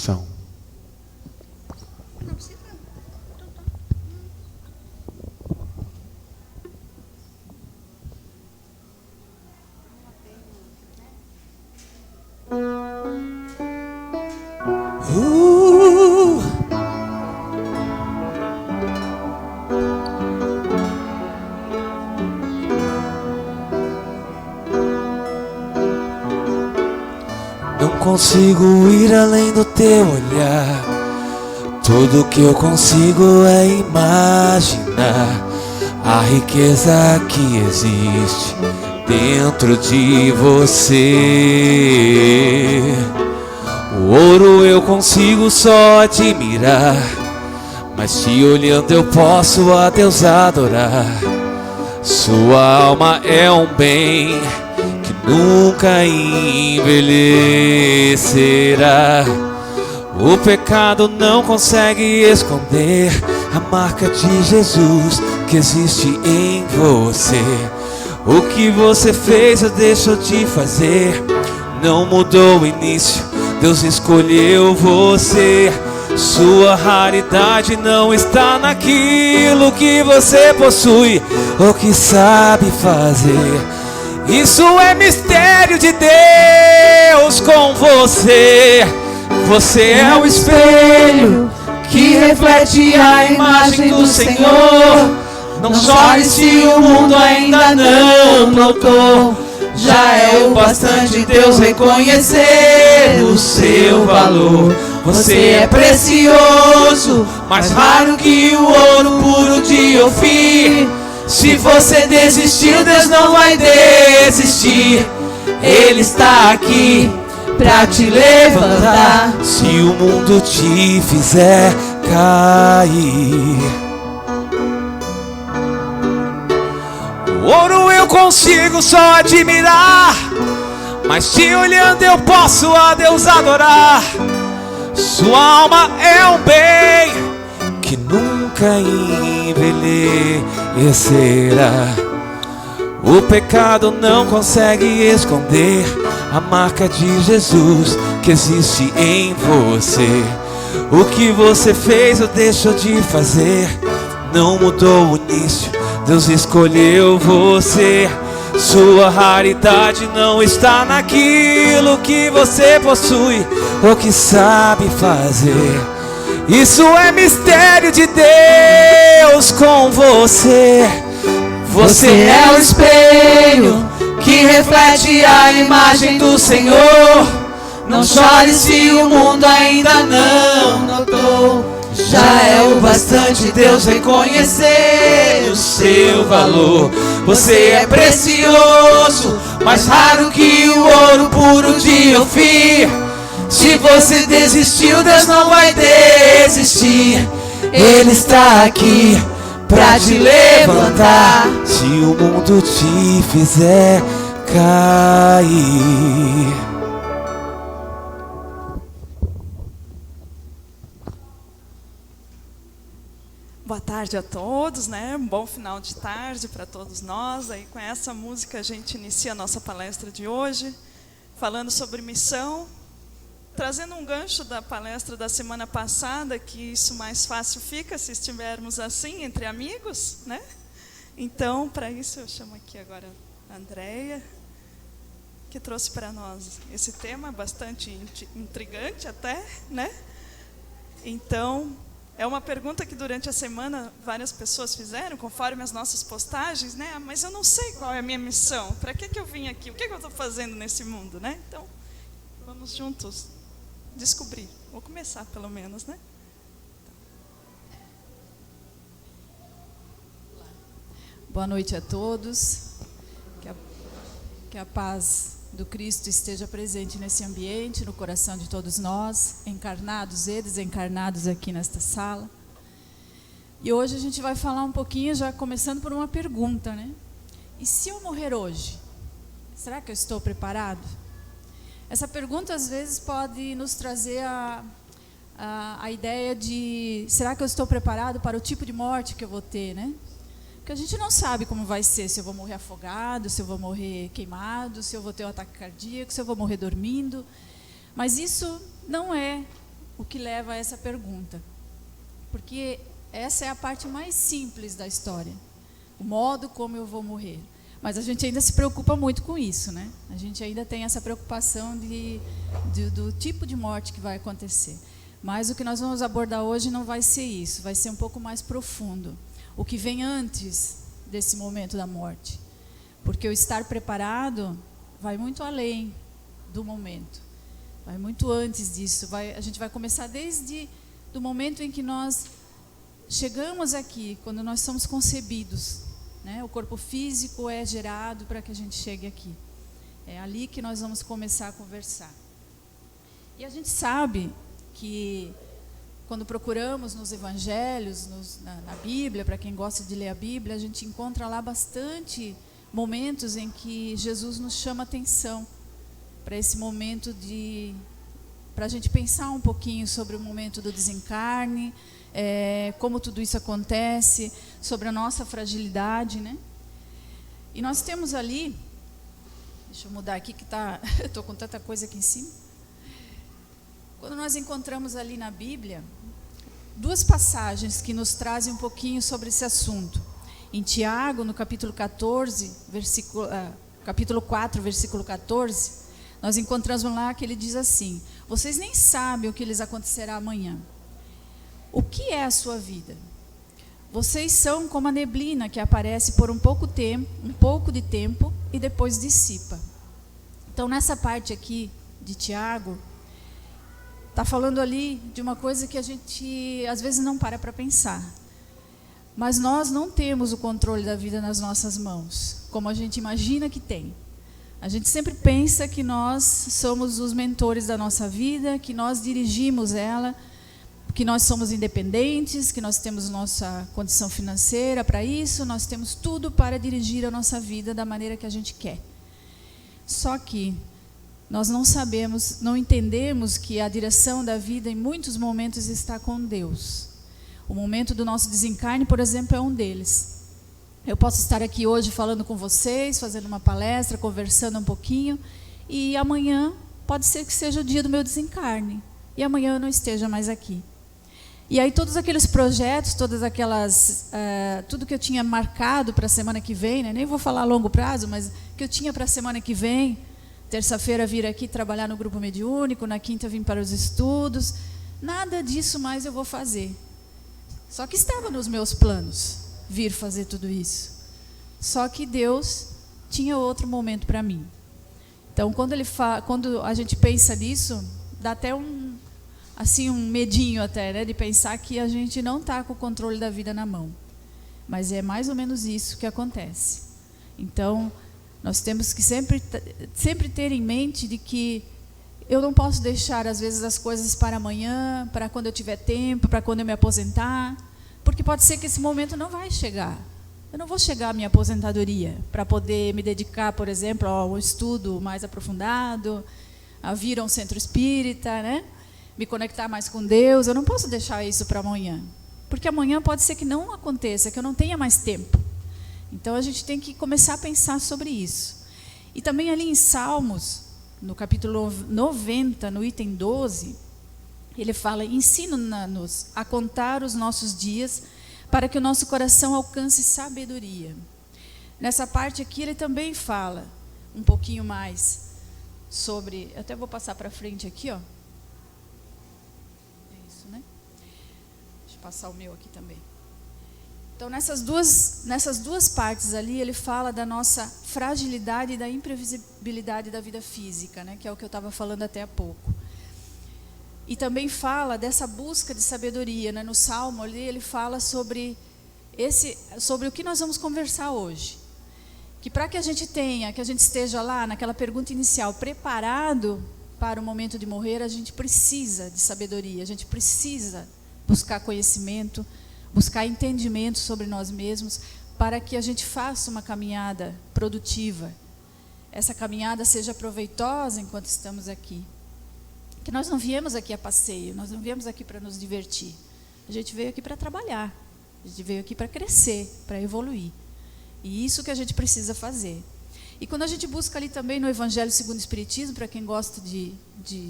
oração. Não consigo ir além do teu olhar. Tudo que eu consigo é imaginar a riqueza que existe dentro de você. O ouro eu consigo só admirar, mas te olhando eu posso a Deus adorar. Sua alma é um bem que nunca envelhecerá. O pecado não consegue esconder a marca de Jesus que existe em você. O que você fez ou deixou de fazer não mudou o início, Deus escolheu você. Sua raridade não está naquilo que você possui ou que sabe fazer. Isso é mistério de Deus com você. Você é o espelho que reflete a imagem do Senhor. Não chore se o mundo ainda não notou. Já é o bastante Deus reconhecer o seu valor. Você é precioso, mais raro que o ouro puro de Ofir. Se você desistiu, Deus não vai desistir. Ele está aqui pra te levantar. Se o mundo te fizer cair, o ouro eu consigo só admirar, mas te olhando eu posso a Deus adorar. Sua alma é um bem que nunca envelhecerá. O pecado não consegue esconder a marca de Jesus que existe em você. O que você fez ou deixou de fazer não mudou o início, Deus escolheu você. Sua raridade não está naquilo que você possui ou que sabe fazer. Isso é mistério de Deus com você. Você é o espelho que reflete a imagem do Senhor. Não chore se o mundo ainda não notou. Já é o bastante Deus reconhecer o seu valor. Você é precioso, mais raro que o ouro puro de Ofir. Se você desistiu, Deus não vai desistir. Ele está aqui pra te levantar. Se o mundo te fizer cair. Boa tarde a todos, né? Um bom final de tarde para todos nós. Aí com essa música a gente inicia a nossa palestra de hoje, falando sobre missão, trazendo um gancho da palestra da semana passada, que isso mais fácil fica se estivermos assim, entre amigos, né? Então, para isso eu chamo aqui agora a Andréia, que trouxe para nós esse tema bastante intrigante até, né? Então, é uma pergunta que durante a semana várias pessoas fizeram, conforme as nossas postagens, né? Mas eu não sei qual é a minha missão, para que eu vim aqui, o que eu estou fazendo nesse mundo, né? Então, vamos juntos descobrir, vou começar pelo menos, né? Boa noite a todos, que a paz do Cristo esteja presente nesse ambiente, no coração de todos nós, encarnados e desencarnados aqui nesta sala. E hoje a gente vai falar um pouquinho, já começando por uma pergunta, né? E se eu morrer hoje, será que eu estou preparado? Essa pergunta às vezes pode nos trazer a ideia de, será que eu estou preparado para o tipo de morte que eu vou ter, né? Porque a gente não sabe como vai ser, se eu vou morrer afogado, se eu vou morrer queimado, se eu vou ter um ataque cardíaco, se eu vou morrer dormindo. Mas isso não é o que leva a essa pergunta. Porque essa é a parte mais simples da história, o modo como eu vou morrer. Mas a gente ainda se preocupa muito com isso, né? A gente ainda tem essa preocupação do tipo de morte que vai acontecer. Mas o que nós vamos abordar hoje não vai ser isso, vai ser um pouco mais profundo. O que vem antes desse momento da morte. Porque o estar preparado vai muito além do momento. Vai muito antes disso. A gente vai começar desde o momento em que nós chegamos aqui, quando nós somos concebidos, né? O corpo físico é gerado para que a gente chegue aqui. É ali que nós vamos começar a conversar. E a gente sabe que quando procuramos nos evangelhos, na Bíblia, para quem gosta de ler a Bíblia, a gente encontra lá bastante momentos em que Jesus nos chama atenção para esse momento para a gente pensar um pouquinho sobre o momento do desencarne, como tudo isso acontece, sobre a nossa fragilidade, né? E nós temos ali, deixa eu mudar aqui que eu estou com tanta coisa aqui em cima. Quando nós encontramos ali na Bíblia, duas passagens que nos trazem um pouquinho sobre esse assunto. Em Tiago, no capítulo 4, versículo 14, nós encontramos lá que ele diz assim: vocês nem sabem o que lhes acontecerá amanhã. O que é a sua vida? Vocês são como a neblina que aparece por um pouco de tempo e depois dissipa. Então, nessa parte aqui de Tiago, está falando ali de uma coisa que a gente às vezes não para pensar. Mas nós não temos o controle da vida nas nossas mãos, como a gente imagina que tem. A gente sempre pensa que nós somos os mentores da nossa vida, que nós dirigimos ela, que nós somos independentes, que nós temos nossa condição financeira para isso, nós temos tudo para dirigir a nossa vida da maneira que a gente quer. Só que nós não sabemos, não entendemos que a direção da vida em muitos momentos está com Deus. O momento do nosso desencarne, por exemplo, é um deles. Eu posso estar aqui hoje falando com vocês, fazendo uma palestra, conversando um pouquinho, e amanhã pode ser que seja o dia do meu desencarne, e amanhã eu não esteja mais aqui. E aí todos aqueles projetos, todas aquelas, tudo que eu tinha marcado para a semana que vem, né, nem vou falar a longo prazo, mas que eu tinha para a semana que vem, terça-feira vir aqui trabalhar no grupo mediúnico, na quinta vim para os estudos, nada disso mais eu vou fazer. Só que estava nos meus planos vir fazer tudo isso. Só que Deus tinha outro momento para mim. Então, quando a gente pensa nisso, dá até um medinho até, né, de pensar que a gente não está com o controle da vida na mão. Mas é mais ou menos isso que acontece. Então, nós temos que sempre ter em mente de que eu não posso deixar, às vezes, as coisas para amanhã, para quando eu tiver tempo, para quando eu me aposentar, porque pode ser que esse momento não vai chegar. Eu não vou chegar à minha aposentadoria para poder me dedicar, por exemplo, ao estudo mais aprofundado, a vir a um centro espírita, né? Me conectar mais com Deus. Eu não posso deixar isso para amanhã, porque amanhã pode ser que não aconteça, que eu não tenha mais tempo. Então, a gente tem que começar a pensar sobre isso. E também ali em Salmos, no capítulo 90, no item 12, ele fala: ensina-nos a contar os nossos dias para que o nosso coração alcance sabedoria. Nessa parte aqui ele também fala um pouquinho mais sobre, eu até vou passar para frente aqui, ó. É isso, né? Deixa eu passar o meu aqui também. Então, nessas duas partes ali, ele fala da nossa fragilidade e da imprevisibilidade da vida física, né, que é o que eu estava falando até há pouco. E também fala dessa busca de sabedoria, né? No Salmo ali, ele fala sobre o que nós vamos conversar hoje. Que para que a gente esteja lá, naquela pergunta inicial, preparado para o momento de morrer, a gente precisa de sabedoria, a gente precisa buscar conhecimento, buscar entendimento sobre nós mesmos, para que a gente faça uma caminhada produtiva. Essa caminhada seja proveitosa enquanto estamos aqui. Que nós não viemos aqui a passeio, nós não viemos aqui para nos divertir. A gente veio aqui para trabalhar, a gente veio aqui para crescer, para evoluir. E isso que a gente precisa fazer. E quando a gente busca ali também no Evangelho segundo o Espiritismo, para quem gosta de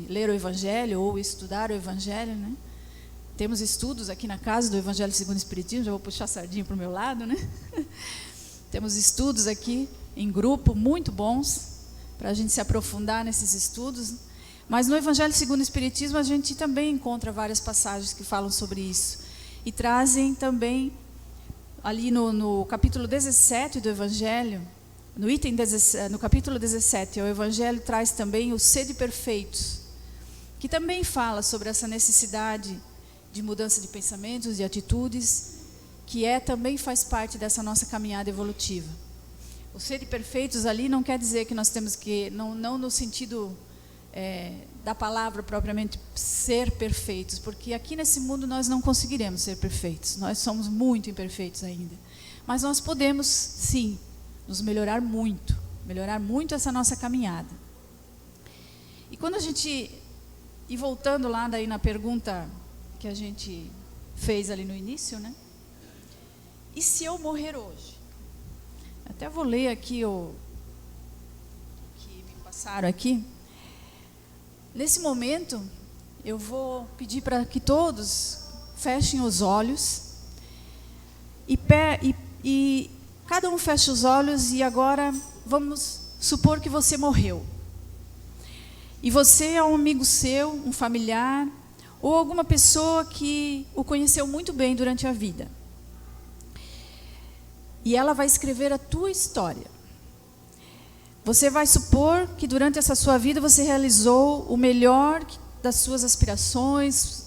ler o Evangelho ou estudar o Evangelho, né? Temos estudos aqui na casa do Evangelho segundo o Espiritismo, já vou puxar a sardinha para o meu lado, né? Temos estudos aqui em grupo muito bons, para a gente se aprofundar nesses estudos. Mas no Evangelho segundo o Espiritismo a gente também encontra várias passagens que falam sobre isso. E trazem também, ali no capítulo 17 do Evangelho, no capítulo 17, o Evangelho traz também os sede perfeitos, que também fala sobre essa necessidade de mudança de pensamentos, de atitudes, que também faz parte dessa nossa caminhada evolutiva. Os sede perfeitos ali não quer dizer que nós temos que, não no sentido da palavra propriamente ser perfeitos, porque aqui nesse mundo nós não conseguiremos ser perfeitos, nós somos muito imperfeitos ainda, mas nós podemos sim nos melhorar muito essa nossa caminhada. E quando a gente, e voltando lá daí na pergunta que a gente fez ali no início, né? E se eu morrer hoje? Até vou ler aqui o que me passaram aqui. Nesse momento, eu vou pedir para que todos fechem os olhos e cada um feche os olhos e agora vamos supor que você morreu. E você é um amigo seu, um familiar, ou alguma pessoa que o conheceu muito bem durante a vida. E ela vai escrever a tua história. Você vai supor que durante essa sua vida você realizou o melhor das suas aspirações,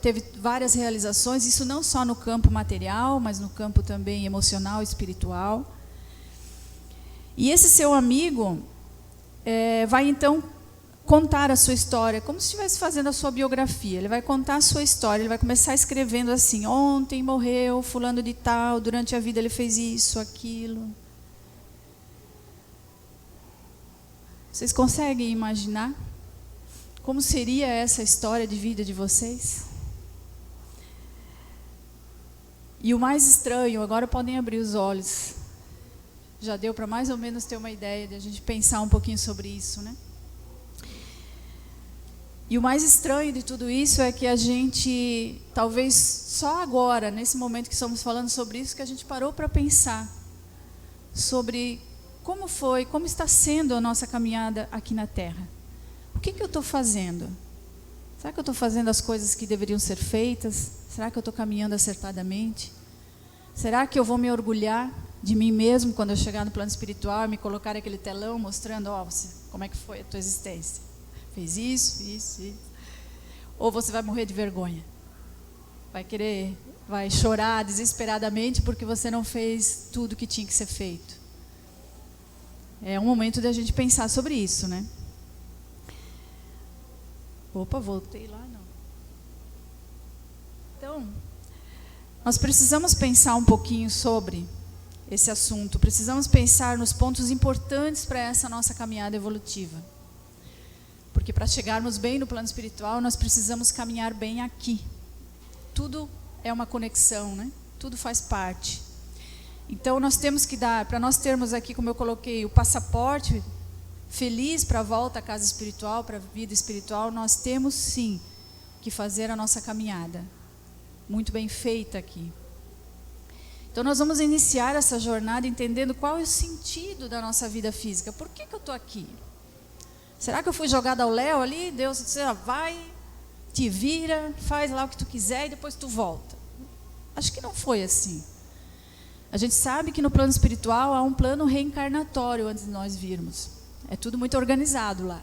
teve várias realizações, isso não só no campo material, mas no campo também emocional, espiritual. E esse seu amigo vai então contar a sua história, como se estivesse fazendo a sua biografia. Ele vai contar a sua história, ele vai começar escrevendo assim: ontem morreu fulano de tal, durante a vida ele fez isso, aquilo. Vocês conseguem imaginar como seria essa história de vida de vocês? E o mais estranho, agora podem abrir os olhos. Já deu para mais ou menos ter uma ideia de a gente pensar um pouquinho sobre isso, né? E o mais estranho de tudo isso é que a gente, talvez só agora, nesse momento que estamos falando sobre isso, que a gente parou para pensar sobre como está sendo a nossa caminhada aqui na Terra. O que eu estou fazendo? Será que eu estou fazendo as coisas que deveriam ser feitas? Será que eu estou caminhando acertadamente? Será que eu vou me orgulhar de mim mesmo quando eu chegar no plano espiritual e me colocar aquele telão mostrando, como é que foi a tua existência? Fez isso. Ou você vai morrer de vergonha? Vai chorar desesperadamente porque você não fez tudo que tinha que ser feito. É um momento da gente pensar sobre isso, né? Opa, voltei lá, não. Então, nós precisamos pensar um pouquinho sobre esse assunto. Precisamos pensar nos pontos importantes para essa nossa caminhada evolutiva. Porque para chegarmos bem no plano espiritual, nós precisamos caminhar bem aqui. Tudo é uma conexão, né? Tudo faz parte. Então, nós temos que para nós termos aqui, como eu coloquei, o passaporte feliz para a volta à casa espiritual, para a vida espiritual, nós temos sim que fazer a nossa caminhada. Muito bem feita aqui. Então, nós vamos iniciar essa jornada entendendo qual é o sentido da nossa vida física. Por que eu estou aqui? Será que eu fui jogada ao léu ali? Deus disse, vai, te vira, faz lá o que tu quiser e depois tu volta. Acho que não foi assim. A gente sabe que no plano espiritual há um plano reencarnatório antes de nós virmos. É tudo muito organizado lá.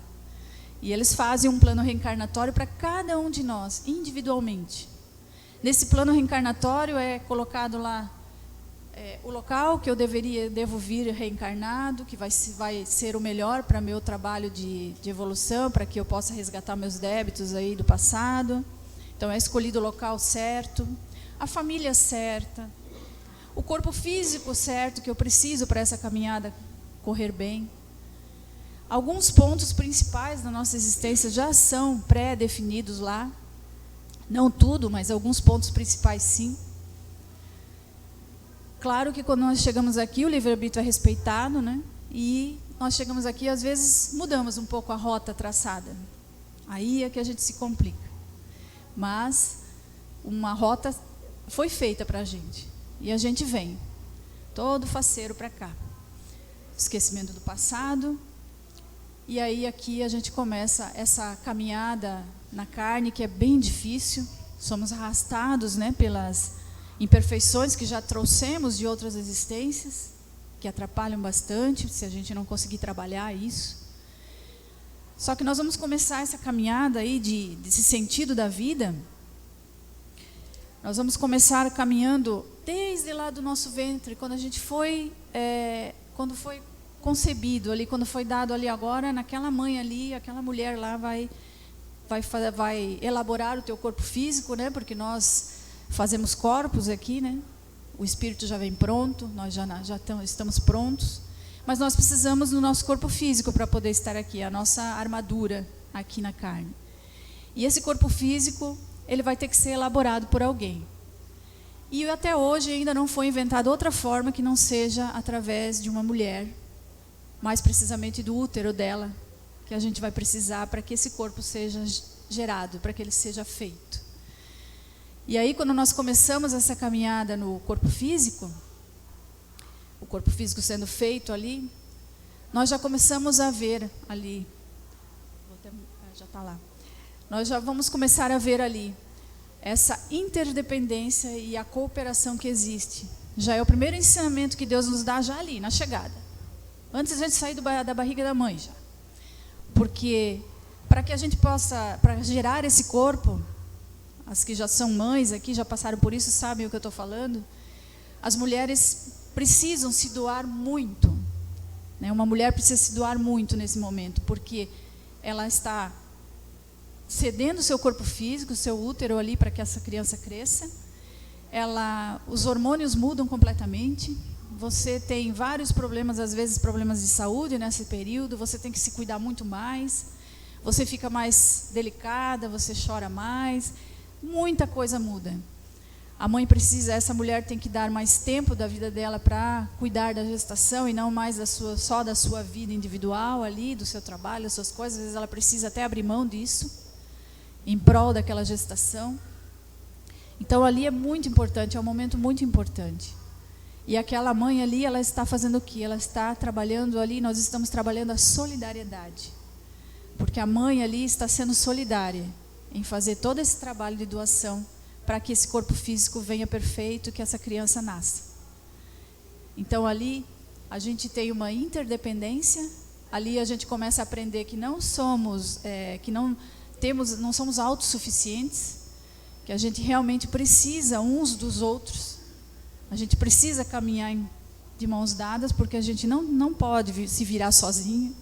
E eles fazem um plano reencarnatório para cada um de nós, individualmente. Nesse plano reencarnatório é colocado lá o local que eu devo vir reencarnado, que vai ser o melhor para meu trabalho de evolução, para que eu possa resgatar meus débitos aí do passado. Então é escolhido o local certo, a família certa, o corpo físico certo que eu preciso para essa caminhada correr bem. Alguns pontos principais da nossa existência já são pré-definidos lá. Não tudo, mas alguns pontos principais sim. Claro que quando nós chegamos aqui, o livre-arbítrio é respeitado, né? e nós chegamos aqui, às vezes mudamos um pouco a rota traçada. Aí é que a gente se complica. Mas uma rota foi feita para a gente. E a gente vem, todo faceiro para cá. Esquecimento do passado. E aí aqui a gente começa essa caminhada na carne, que é bem difícil. Somos arrastados, né, pelas imperfeições que já trouxemos de outras existências, que atrapalham bastante, se a gente não conseguir trabalhar isso. Só que nós vamos começar essa caminhada aí desse sentido da vida. Nós vamos começar caminhando desde lá do nosso ventre, quando a gente foi, quando foi concebido ali, quando foi dado ali agora, naquela mãe ali, aquela mulher lá vai elaborar o teu corpo físico, né? Porque nós fazemos corpos aqui, né? O espírito já vem pronto, nós já estamos prontos. Mas nós precisamos do nosso corpo físico para poder estar aqui, a nossa armadura aqui na carne. E esse corpo físico, ele vai ter que ser elaborado por alguém. E até hoje ainda não foi inventada outra forma que não seja através de uma mulher, mais precisamente do útero dela, que a gente vai precisar para que esse corpo seja gerado, para que ele seja feito. E aí, quando nós começamos essa caminhada no corpo físico, o corpo físico sendo feito ali, nós já começamos a ver ali, já está lá, nós já vamos começar a ver ali essa interdependência e a cooperação que existe. Já é o primeiro ensinamento que Deus nos dá já ali, na chegada, antes de a gente sair da barriga da mãe já. Porque para que a gente possa, para gerar esse corpo, as que já são mães aqui, já passaram por isso, sabem o que eu estou falando, as mulheres precisam se doar muito, né? Uma mulher precisa se doar muito nesse momento, porque ela está cedendo o seu corpo físico, o seu útero ali para que essa criança cresça. Os hormônios mudam completamente. Você tem vários problemas, às vezes problemas de saúde nesse período, você tem que se cuidar muito mais, você fica mais delicada, você chora mais, muita coisa muda. A mãe precisa, essa mulher tem que dar mais tempo da vida dela para cuidar da gestação e não mais só da sua vida individual ali, do seu trabalho, das suas coisas. Às vezes ela precisa até abrir mão disso, em prol daquela gestação. Então ali é muito importante, é um momento muito importante. E aquela mãe ali, ela está fazendo o quê? Ela está trabalhando ali, nós estamos trabalhando a solidariedade. Porque a mãe ali está sendo solidária em fazer todo esse trabalho de doação para que esse corpo físico venha perfeito, que essa criança nasça. Então ali a gente tem uma interdependência, ali a gente começa a aprender que não somos, não somos autossuficientes, que a gente realmente precisa uns dos outros, a gente precisa caminhar de mãos dadas, porque a gente não pode se virar sozinho.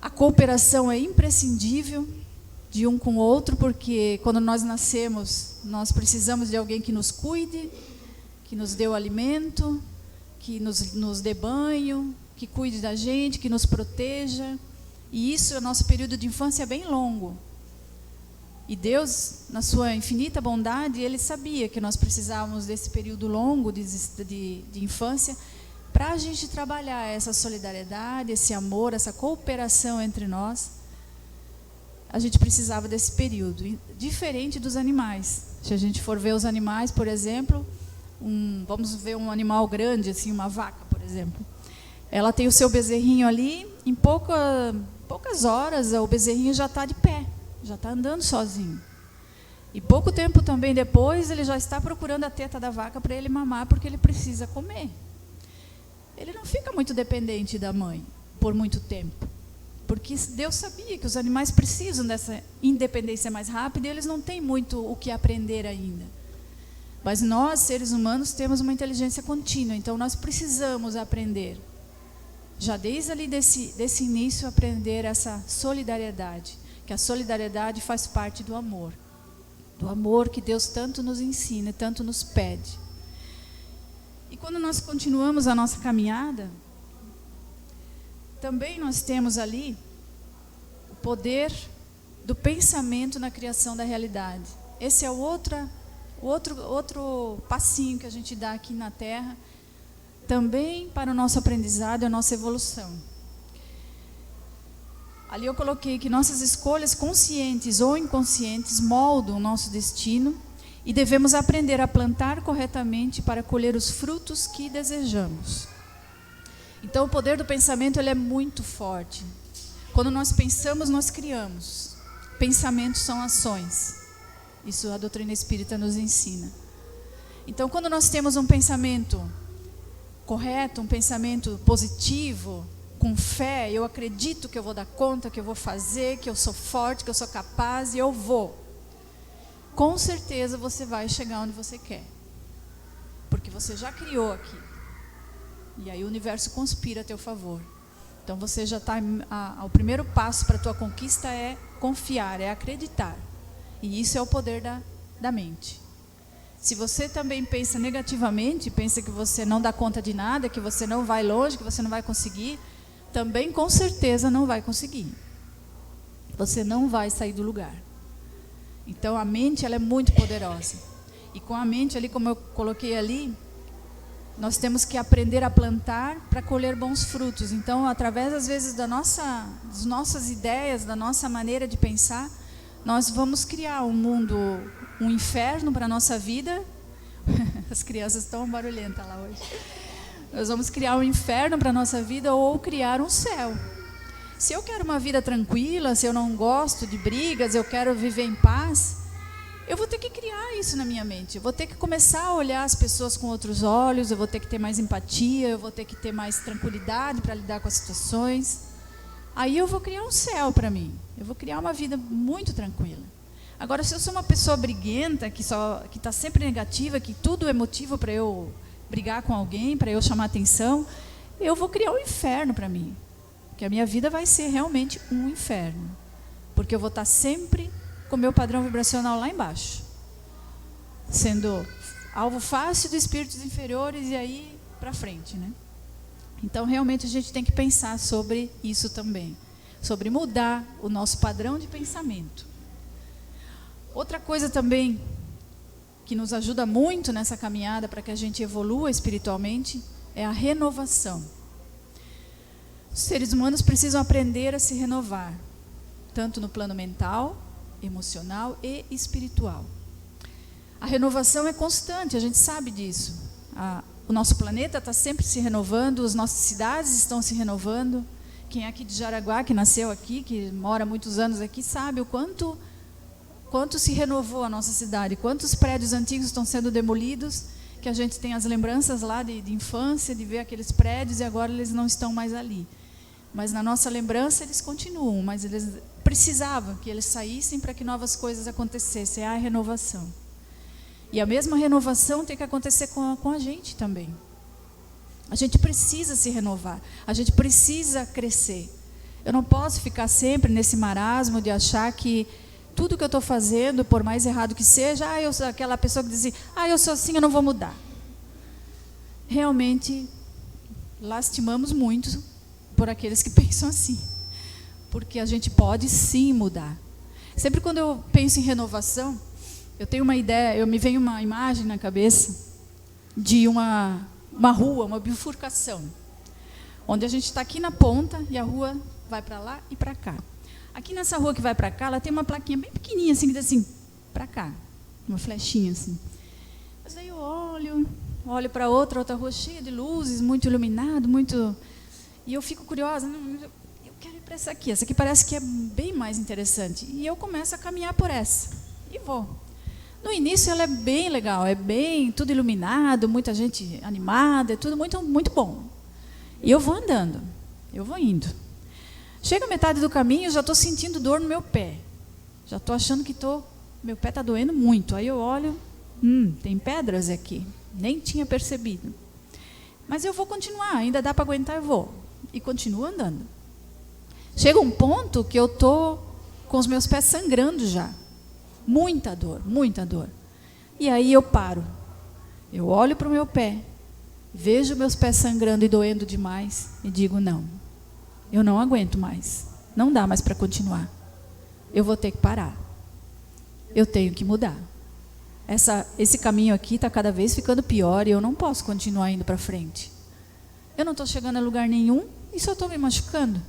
A cooperação é imprescindível de um com o outro, porque quando nós nascemos, nós precisamos de alguém que nos cuide, que nos dê o alimento, que nos dê banho, que cuide da gente, que nos proteja. E isso, o nosso período de infância é bem longo. E Deus, na sua infinita bondade, Ele sabia que nós precisávamos desse período longo de infância para a gente trabalhar essa solidariedade, esse amor, essa cooperação entre nós. A gente precisava desse período, diferente dos animais. Se a gente for ver os animais, por exemplo, vamos ver um animal grande, assim, uma vaca, por exemplo. Ela tem o seu bezerrinho ali, em poucas horas o bezerrinho já está de pé, já está andando sozinho. E pouco tempo também depois, ele já está procurando a teta da vaca para ele mamar, porque ele precisa comer. Ele não fica muito dependente da mãe por muito tempo. Porque Deus sabia que os animais precisam dessa independência mais rápida e eles não têm muito o que aprender ainda. Mas nós, seres humanos, temos uma inteligência contínua, então nós precisamos aprender. Já desde ali desse início, aprender essa solidariedade, que a solidariedade faz parte do amor que Deus tanto nos ensina, tanto nos pede. E quando nós continuamos a nossa caminhada, também nós temos ali o poder do pensamento na criação da realidade. Esse é o outro passinho que a gente dá aqui na Terra, também para o nosso aprendizado e a nossa evolução. Ali eu coloquei que nossas escolhas conscientes ou inconscientes moldam o nosso destino e devemos aprender a plantar corretamente para colher os frutos que desejamos. Então o poder do pensamento ele é muito forte. Quando nós pensamos, nós criamos. Pensamentos são ações. Isso a doutrina espírita nos ensina. Então quando nós temos um pensamento correto, um pensamento positivo, com fé, eu acredito que eu vou dar conta, que eu vou fazer, que eu sou forte, que eu sou capaz e eu vou. Com certeza você vai chegar onde você quer. Porque você já criou aqui. E aí o universo conspira a teu favor. Então você já está... O primeiro passo para a tua conquista é confiar, é acreditar. E isso é o poder da mente. Se você também pensa negativamente, pensa que você não dá conta de nada, que você não vai longe, que você não vai conseguir, também com certeza não vai conseguir. Você não vai sair do lugar. Então a mente ela é muito poderosa. E com a mente ali, como eu coloquei ali, nós temos que aprender a plantar para colher bons frutos. Então, através às vezes das nossas ideias, da nossa maneira de pensar, nós vamos criar um mundo, um inferno para a nossa vida. As crianças estão barulhentas lá hoje. Nós vamos criar um inferno para a nossa vida ou criar um céu. Se eu quero uma vida tranquila, se eu não gosto de brigas, eu quero viver em paz, eu vou ter que criar isso na minha mente. Eu vou ter que começar a olhar as pessoas com outros olhos, eu vou ter que ter mais empatia, eu vou ter que ter mais tranquilidade para lidar com as situações. Aí eu vou criar um céu para mim. Eu vou criar uma vida muito tranquila. Agora, se eu sou uma pessoa briguenta, que está sempre negativa, que tudo é motivo para eu brigar com alguém, para eu chamar atenção, eu vou criar um inferno para mim. Porque a minha vida vai ser realmente um inferno. Porque eu vou estar sempre com o meu padrão vibracional lá embaixo. Sendo alvo fácil de espíritos inferiores e aí para frente, né? Então, realmente, a gente tem que pensar sobre isso também. Sobre mudar o nosso padrão de pensamento. Outra coisa também que nos ajuda muito nessa caminhada para que a gente evolua espiritualmente é a renovação. Os seres humanos precisam aprender a se renovar, tanto no plano mental, emocional e espiritual. A renovação é constante, a gente sabe disso. O nosso planeta está sempre se renovando, as nossas cidades estão se renovando. Quem é aqui de Jaraguá, que nasceu aqui, que mora muitos anos aqui, sabe o quanto se renovou a nossa cidade, quantos prédios antigos estão sendo demolidos, que a gente tem as lembranças lá de infância, de ver aqueles prédios e agora eles não estão mais ali. Mas na nossa lembrança eles continuam, mas eles precisavam que eles saíssem para que novas coisas acontecessem, é a renovação. E a mesma renovação tem que acontecer com a gente também. A gente precisa se renovar, a gente precisa crescer. Eu não posso ficar sempre nesse marasmo de achar que tudo que eu estou fazendo, por mais errado que seja, eu sou aquela pessoa que diz assim, eu sou assim, eu não vou mudar. Realmente, lastimamos muito por aqueles que pensam assim. Porque a gente pode sim mudar. Sempre quando eu penso em renovação, eu tenho uma ideia, me vem uma imagem na cabeça de uma rua, uma bifurcação. Onde a gente está aqui na ponta e a rua vai para lá e para cá. Aqui nessa rua que vai para cá, ela tem uma plaquinha bem pequenininha, assim, que diz assim, para cá. Uma flechinha, assim. Mas aí eu olho para outra rua cheia de luzes, muito iluminado, muito... E eu fico curiosa, eu quero ir para essa aqui parece que é bem mais interessante. E eu começo a caminhar por essa. E vou. No início ela é bem legal, é bem tudo iluminado, muita gente animada, é tudo muito, muito bom. E eu vou andando, eu vou indo. Chega a metade do caminho, eu já estou sentindo dor no meu pé. Já estou achando que meu pé está doendo muito. Aí eu olho, tem pedras aqui. Nem tinha percebido. Mas eu vou continuar, ainda dá para aguentar, eu vou. E continuo andando. Chega um ponto que eu estou com os meus pés sangrando já. Muita dor, muita dor. E aí eu paro. Eu olho para o meu pé, vejo meus pés sangrando e doendo demais e digo, não, eu não aguento mais. Não dá mais para continuar. Eu vou ter que parar. Eu tenho que mudar. Esse caminho aqui está cada vez ficando pior e eu não posso continuar indo para frente. Eu não estou chegando a lugar nenhum e só estou me machucando.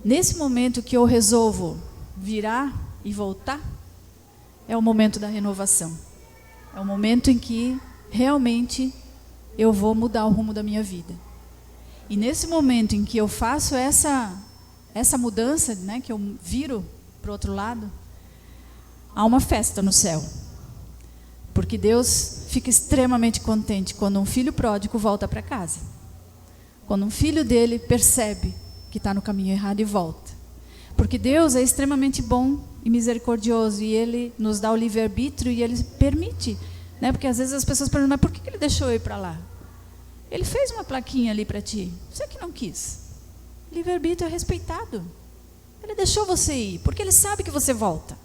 Nesse momento que eu resolvo virar e voltar, é o momento da renovação. É o momento em que realmente eu vou mudar o rumo da minha vida. E nesse momento em que eu faço essa mudança, né, que eu viro para o outro lado, há uma festa no céu. Porque Deus fica extremamente contente quando um filho pródigo volta para casa. Quando um filho dele percebe que está no caminho errado e volta. Porque Deus é extremamente bom e misericordioso, e Ele nos dá o livre-arbítrio e Ele permite, né? Porque às vezes as pessoas perguntam, mas por que Ele deixou eu ir para lá? Ele fez uma plaquinha ali para ti, você que não quis. Livre-arbítrio é respeitado. Ele deixou você ir, porque Ele sabe que você volta.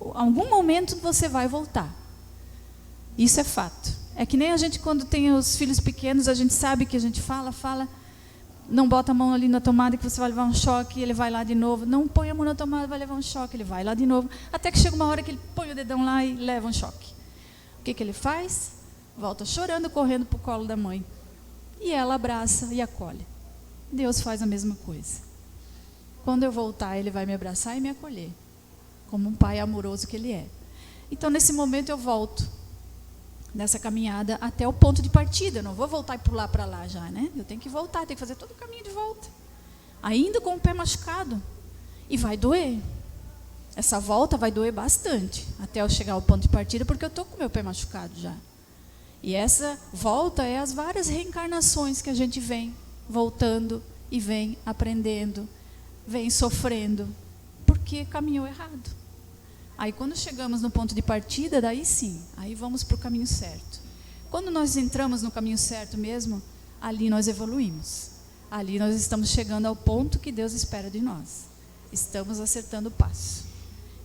Em algum momento você vai voltar. Isso é fato. É que nem a gente quando tem os filhos pequenos, a gente sabe que a gente fala, não bota a mão ali na tomada que você vai levar um choque, ele vai lá de novo. Não põe a mão na tomada, vai levar um choque, ele vai lá de novo. Até que chega uma hora que ele põe o dedão lá e leva um choque. O que ele faz? Volta chorando, correndo para o colo da mãe. E ela abraça e acolhe. Deus faz a mesma coisa. Quando eu voltar, Ele vai me abraçar e me acolher, como um pai amoroso que Ele é. Então, nesse momento, eu volto nessa caminhada até o ponto de partida. Eu não vou voltar e pular para lá já, né? Eu tenho que voltar, tenho que fazer todo o caminho de volta. Ainda com o pé machucado. E vai doer. Essa volta vai doer bastante, até eu chegar ao ponto de partida, porque eu estou com o meu pé machucado já. E essa volta é as várias reencarnações que a gente vem voltando e vem aprendendo, vem sofrendo, porque caminhou errado. Aí quando chegamos no ponto de partida, daí sim, aí vamos para o caminho certo. Quando nós entramos no caminho certo mesmo, ali nós evoluímos. Ali nós estamos chegando ao ponto que Deus espera de nós. Estamos acertando o passo.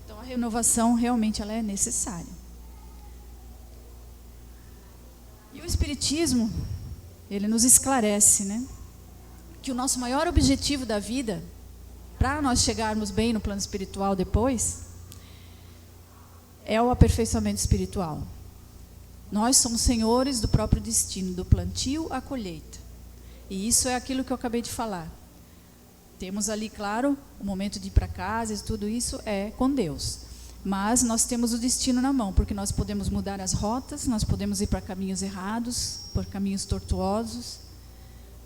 Então a renovação realmente ela é necessária. E o Espiritismo, ele nos esclarece, né, que o nosso maior objetivo da vida, para nós chegarmos bem no plano espiritual depois, é o aperfeiçoamento espiritual. Nós somos senhores do próprio destino, do plantio à colheita. E isso é aquilo que eu acabei de falar. Temos ali, claro, o momento de ir para casa, e tudo isso é com Deus. Mas nós temos o destino na mão, porque nós podemos mudar as rotas, nós podemos ir para caminhos errados, por caminhos tortuosos,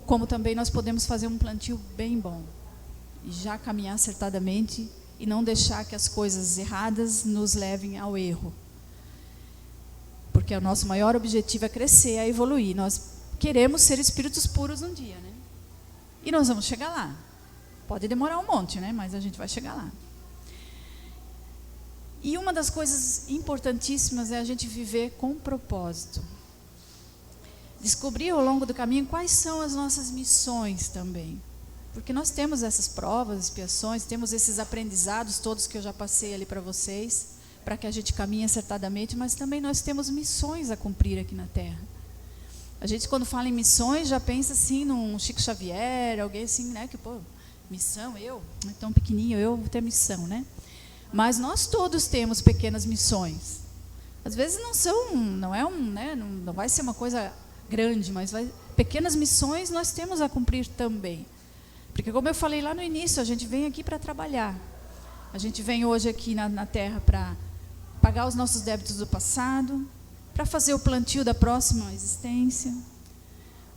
como também nós podemos fazer um plantio bem bom, e já caminhar acertadamente, e não deixar que as coisas erradas nos levem ao erro. Porque o nosso maior objetivo é crescer, é evoluir. Nós queremos ser espíritos puros um dia, né? E nós vamos chegar lá. Pode demorar um monte, né? Mas a gente vai chegar lá. E uma das coisas importantíssimas é a gente viver com propósito. Descobrir ao longo do caminho quais são as nossas missões também. Porque nós temos essas provas, expiações, temos esses aprendizados todos que eu já passei ali para vocês, para que a gente caminhe acertadamente, mas também nós temos missões a cumprir aqui na Terra. A gente, quando fala em missões, já pensa assim num Chico Xavier, alguém assim, né, que, pô, missão, eu, tão pequenininho, eu vou ter missão, né? Mas nós todos temos pequenas missões. Às vezes não vai ser uma coisa grande, mas pequenas missões nós temos a cumprir também. Porque como eu falei lá no início, a gente vem aqui para trabalhar. A gente vem hoje aqui na Terra para pagar os nossos débitos do passado, para fazer o plantio da próxima existência,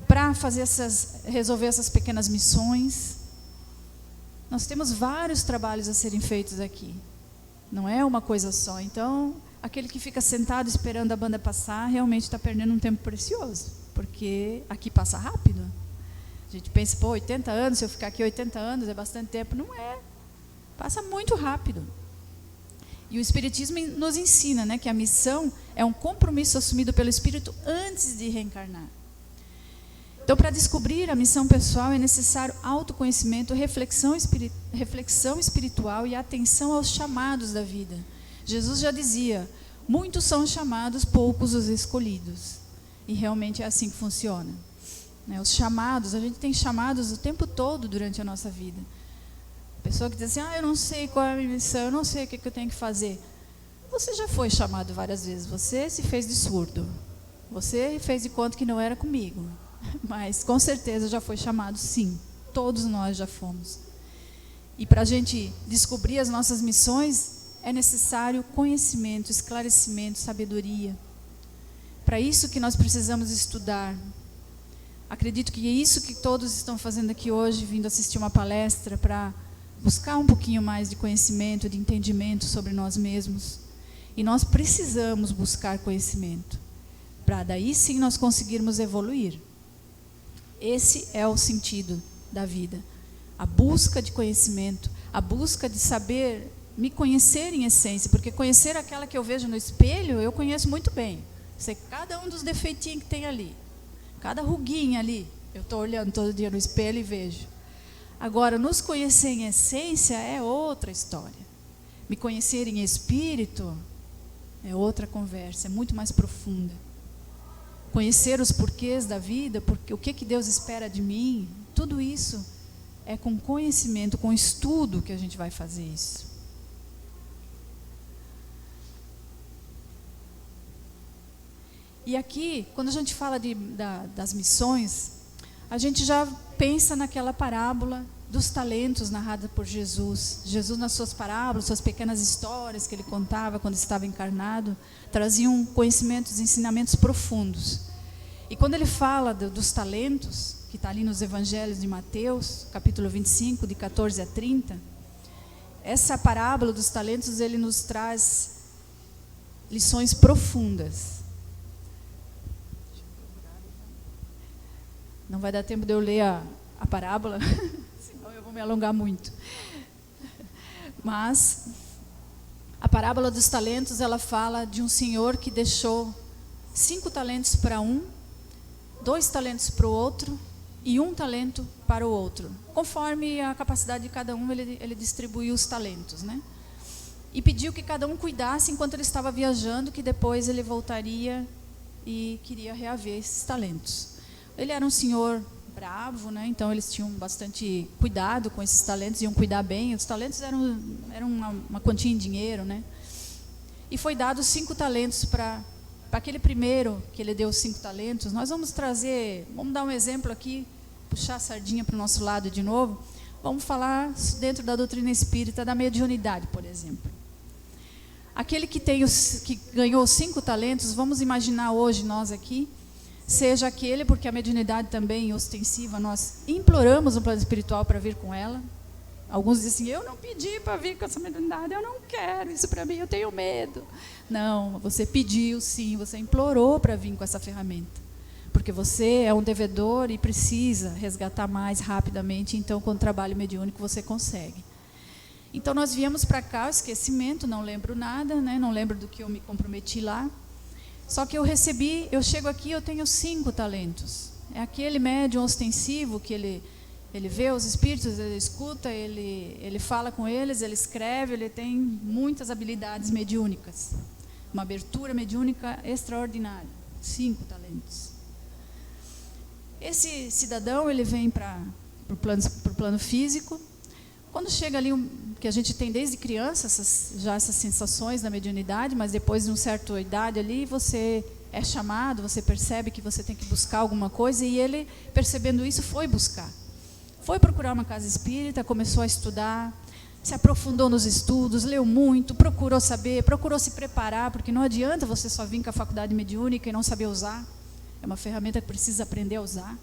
para resolver essas pequenas missões. Nós temos vários trabalhos a serem feitos aqui. Não é uma coisa só. Então, aquele que fica sentado esperando a banda passar, realmente está perdendo um tempo precioso, porque aqui passa rápido. A gente pensa, 80 anos, se eu ficar aqui 80 anos, é bastante tempo. Não é. Passa muito rápido. E o Espiritismo nos ensina, né, que a missão é um compromisso assumido pelo Espírito antes de reencarnar. Então, para descobrir a missão pessoal é necessário autoconhecimento, reflexão espiritual e atenção aos chamados da vida. Jesus já dizia, muitos são os chamados, poucos os escolhidos. E realmente é assim que funciona. Os chamados, a gente tem chamados o tempo todo durante a nossa vida. A pessoa que diz assim, eu não sei qual é a minha missão, eu não sei o que eu tenho que fazer. Você já foi chamado várias vezes, você se fez de surdo. Você fez de conta que não era comigo. mas com certeza já foi chamado, sim. Todos nós já fomos. E para a gente descobrir as nossas missões, é necessário conhecimento, esclarecimento, sabedoria. Para isso que nós precisamos estudar. Acredito que é isso que todos estão fazendo aqui hoje, vindo assistir uma palestra, para buscar um pouquinho mais de conhecimento, de entendimento sobre nós mesmos. E nós precisamos buscar conhecimento, para daí sim nós conseguirmos evoluir. Esse é o sentido da vida. A busca de conhecimento, a busca de saber me conhecer em essência, porque conhecer aquela que eu vejo no espelho, eu conheço muito bem. Sei cada um dos defeitinhos que tem ali, cada ruguinha ali, eu estou olhando todo dia no espelho e vejo. Agora, nos conhecer em essência é outra história. Me conhecer em espírito é outra conversa, é muito mais profunda. Conhecer os porquês da vida, porque o que Deus espera de mim, tudo isso é com conhecimento, com estudo que a gente vai fazer isso. E aqui, quando a gente fala das missões, a gente já pensa naquela parábola dos talentos narrada por Jesus. Jesus, nas suas parábolas, suas pequenas histórias que ele contava quando estava encarnado, traziam conhecimentos, ensinamentos profundos. E quando ele fala dos talentos, que está ali nos evangelhos de Mateus, capítulo 25, de 14 a 30, essa parábola dos talentos, ele nos traz lições profundas. Não vai dar tempo de eu ler a parábola, senão eu vou me alongar muito. Mas a parábola dos talentos, ela fala de um senhor que deixou 5 talentos para um, 2 talentos para o outro e 1 talento para o outro. Conforme a capacidade de cada um, ele distribuiu os talentos, né? E pediu que cada um cuidasse enquanto ele estava viajando, que depois ele voltaria e queria reaver esses talentos. Ele era um senhor bravo, né? Então eles tinham bastante cuidado com esses talentos, iam cuidar bem. Os talentos eram uma quantia em dinheiro, né? E foi dado 5 talentos para aquele primeiro, que ele deu 5 talentos. Nós vamos dar um exemplo aqui, puxar a sardinha para o nosso lado de novo. Vamos falar dentro da doutrina espírita da mediunidade, por exemplo. Aquele que ganhou 5 talentos, vamos imaginar hoje nós aqui, seja aquele, porque a mediunidade também ostensiva, nós imploramos o plano espiritual para vir com ela. Alguns dizem assim, eu não pedi para vir com essa mediunidade, eu não quero isso para mim, eu tenho medo. Não, você pediu sim, você implorou para vir com essa ferramenta. Porque você é um devedor e precisa resgatar mais rapidamente, então com o trabalho mediúnico você consegue. Então nós viemos para cá, o esquecimento, não lembro nada, né? Não lembro do que eu me comprometi lá. Só que eu chego aqui, eu tenho 5 talentos. É aquele médium ostensivo que ele vê os espíritos, ele escuta, ele fala com eles, ele escreve, ele tem muitas habilidades mediúnicas. Uma abertura mediúnica extraordinária. 5 talentos. Esse cidadão, ele vem para o plano físico. Quando chega ali, que a gente tem desde criança essas sensações da mediunidade, mas depois de uma certa idade ali, você é chamado, você percebe que você tem que buscar alguma coisa, e ele, percebendo isso, foi buscar. Foi procurar uma casa espírita, começou a estudar, se aprofundou nos estudos, leu muito, procurou saber, procurou se preparar, porque não adianta você só vir com a faculdade mediúnica e não saber usar. É uma ferramenta que precisa aprender a usar.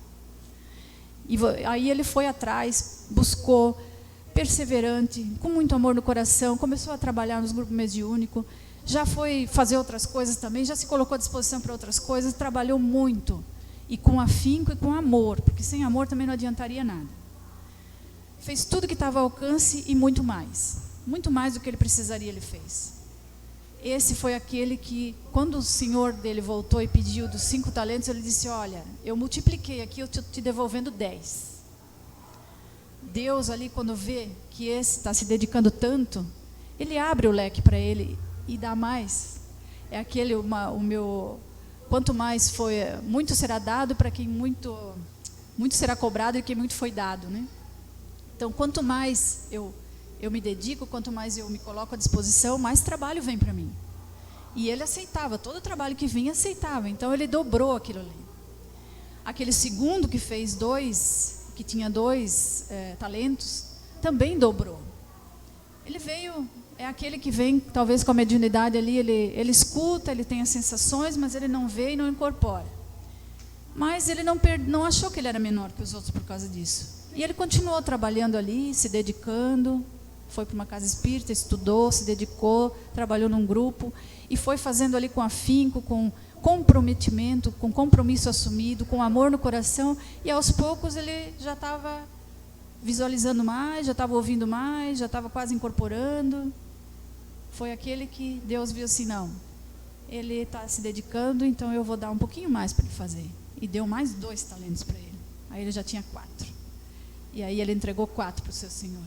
E aí ele foi atrás, buscou, perseverante, com muito amor no coração, começou a trabalhar nos grupos mediúnicos, já foi fazer outras coisas também, já se colocou à disposição para outras coisas, trabalhou muito, e com afinco e com amor, porque sem amor também não adiantaria nada. Fez tudo que estava ao alcance e muito mais do que ele precisaria, ele fez. Esse foi aquele que, quando o senhor dele voltou e pediu dos 5 talentos, ele disse, olha, eu multipliquei aqui, eu estou te devolvendo 10. Deus ali, quando vê que esse está se dedicando tanto, ele abre o leque para ele e dá mais. É aquele, quanto mais foi, muito será dado para quem muito será cobrado e quem muito foi dado, né? Então, quanto mais eu me dedico, quanto mais eu me coloco à disposição, mais trabalho vem para mim. E ele aceitava, todo o trabalho que vinha aceitava, então ele dobrou aquilo ali. Aquele segundo que fez 2, que tinha 2 talentos, também dobrou. Ele veio, é aquele que vem talvez com a mediunidade ali, ele escuta, ele tem as sensações, mas ele não vê e não incorpora. Mas ele não achou que ele era menor que os outros por causa disso. E ele continuou trabalhando ali, se dedicando, foi para uma casa espírita, estudou, se dedicou, trabalhou num grupo e foi fazendo ali com afinco, com comprometimento, com compromisso assumido, com amor no coração, e aos poucos ele já estava visualizando mais, já estava ouvindo mais, já estava quase incorporando. Foi aquele que Deus viu assim, não, ele está se dedicando, então eu vou dar um pouquinho mais para ele fazer. E deu mais 2 talentos para ele. Aí ele já tinha 4. E aí ele entregou 4 para o seu Senhor.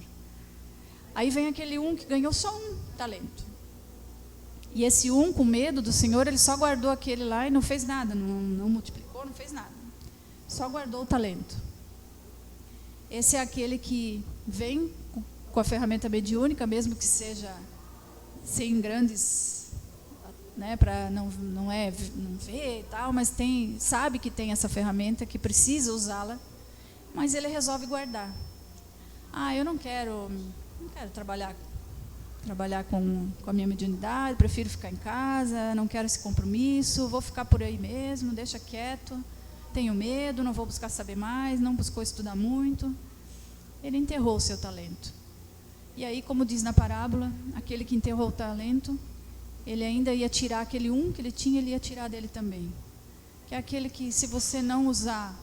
Aí vem aquele que ganhou só 1 talento. E esse com medo do Senhor, ele só guardou aquele lá e não fez nada, não multiplicou, não fez nada. Só guardou o talento. Esse é aquele que vem com a ferramenta mediúnica, mesmo que seja sem grandes, né, para não ver e tal, mas sabe que tem essa ferramenta, que precisa usá-la, mas ele resolve guardar. Eu não quero trabalhar com a minha mediunidade, prefiro ficar em casa, não quero esse compromisso, vou ficar por aí mesmo, deixa quieto, tenho medo, não vou buscar saber mais, não buscou estudar muito. Ele enterrou o seu talento. E aí, como diz na parábola, aquele que enterrou o talento, ele ainda ia tirar aquele que ele tinha, ele ia tirar dele também. Que é aquele que, se você não usar,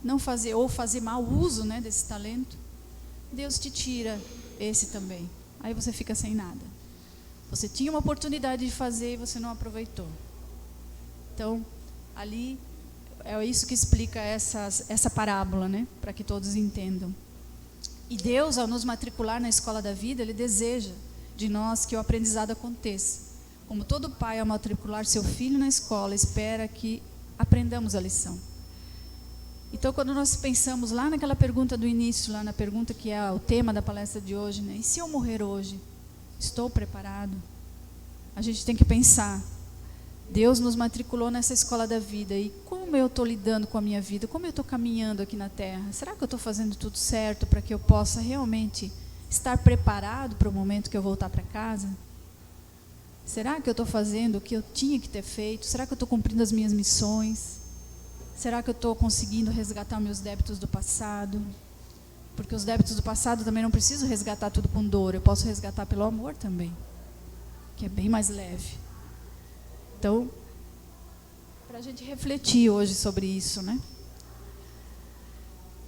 não fazer, ou fazer mau uso, né, desse talento, Deus te tira esse também. Aí você fica sem nada. Você tinha uma oportunidade de fazer e você não aproveitou. Então, ali, é isso que explica essa parábola, né, para que todos entendam. E Deus, ao nos matricular na escola da vida, Ele deseja de nós que o aprendizado aconteça. Como todo pai, ao matricular seu filho na escola, espera que aprendamos a lição. Então, quando nós pensamos lá naquela pergunta do início, lá na pergunta que é o tema da palestra de hoje, né? E se eu morrer hoje? Estou preparado? A gente tem que pensar. Deus nos matriculou nessa escola da vida. E como eu estou lidando com a minha vida? Como eu estou caminhando aqui na Terra? Será que eu estou fazendo tudo certo para que eu possa realmente estar preparado para o momento que eu voltar para casa? Será que eu estou fazendo o que eu tinha que ter feito? Será que eu estou cumprindo as minhas missões? Será que eu estou conseguindo resgatar meus débitos do passado? Porque os débitos do passado também não preciso resgatar tudo com dor. Eu posso resgatar pelo amor também, que é bem mais leve. Então, para a gente refletir hoje sobre isso, né?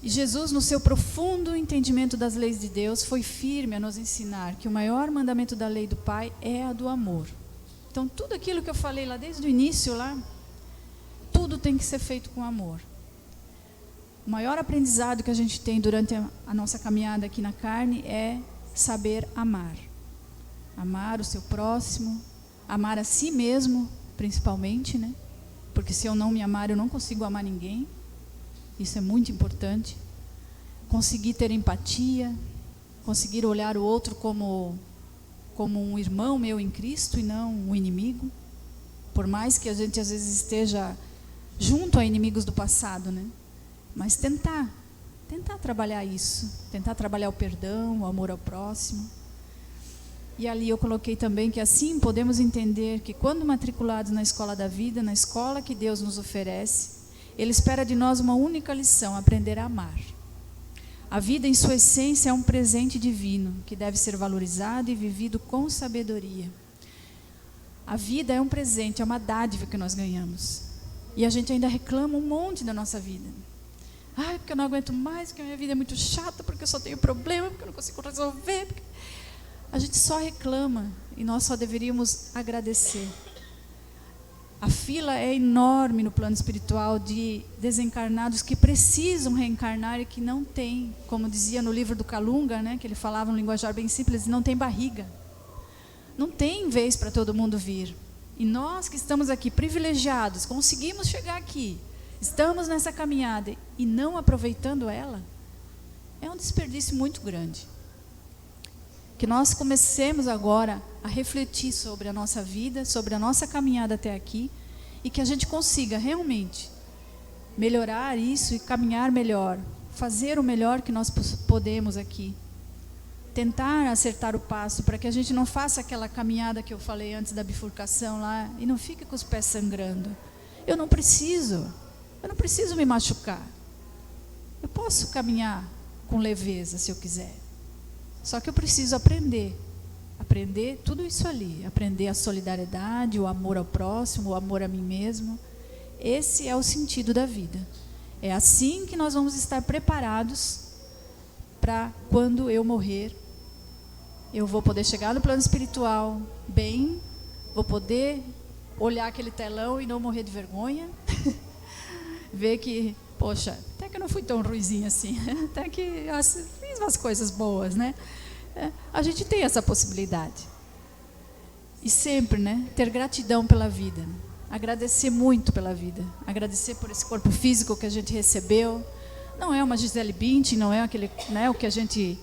E Jesus, no seu profundo entendimento das leis de Deus, foi firme a nos ensinar que o maior mandamento da lei do Pai é a do amor. Então, tudo aquilo que eu falei lá desde o início, tudo tem que ser feito com amor. O maior aprendizado que a gente tem durante a nossa caminhada aqui na carne é saber amar. Amar o seu próximo, amar a si mesmo, principalmente, né? Porque se eu não me amar, eu não consigo amar ninguém. Isso é muito importante. Conseguir ter empatia, conseguir olhar o outro como um irmão meu em Cristo e não um inimigo. Por mais que a gente às vezes esteja junto a inimigos do passado, né? Mas tentar trabalhar isso, tentar trabalhar o perdão, o amor ao próximo. E ali eu coloquei também que assim podemos entender que quando matriculados na escola da vida, na escola que Deus nos oferece, Ele espera de nós uma única lição: aprender a amar. A vida em sua essência é um presente divino que deve ser valorizado e vivido com sabedoria. A vida é um presente, é uma dádiva que nós ganhamos. E a gente ainda reclama um monte da nossa vida. Porque eu não aguento mais, porque a minha vida é muito chata, porque eu só tenho problema, porque eu não consigo resolver. A gente só reclama e nós só deveríamos agradecer. A fila é enorme no plano espiritual de desencarnados que precisam reencarnar e que não têm, como dizia no livro do Kalunga, né, que ele falava um linguajar bem simples, não tem barriga. Não tem vez para todo mundo vir. E nós que estamos aqui privilegiados, conseguimos chegar aqui, estamos nessa caminhada e não aproveitando ela, é um desperdício muito grande. Que nós comecemos agora a refletir sobre a nossa vida, sobre a nossa caminhada até aqui, e que a gente consiga realmente melhorar isso e caminhar melhor, fazer o melhor que nós podemos aqui. Tentar acertar o passo para que a gente não faça aquela caminhada que eu falei antes da bifurcação lá e não fique com os pés sangrando. Eu não preciso me machucar. Eu posso caminhar com leveza se eu quiser. Só que eu preciso aprender tudo isso ali, aprender a solidariedade, o amor ao próximo, o amor a mim mesmo. Esse é o sentido da vida. É assim que nós vamos estar preparados para quando eu morrer, eu vou poder chegar no plano espiritual bem, vou poder olhar aquele telão e não morrer de vergonha, ver que, poxa, até que eu não fui tão ruizinha assim, até que fiz umas coisas boas, né? A gente tem essa possibilidade. E sempre, né, ter gratidão pela vida, agradecer muito pela vida, agradecer por esse corpo físico que a gente recebeu. Não é uma Gisele Bündchen, não é aquele, né, o que a gente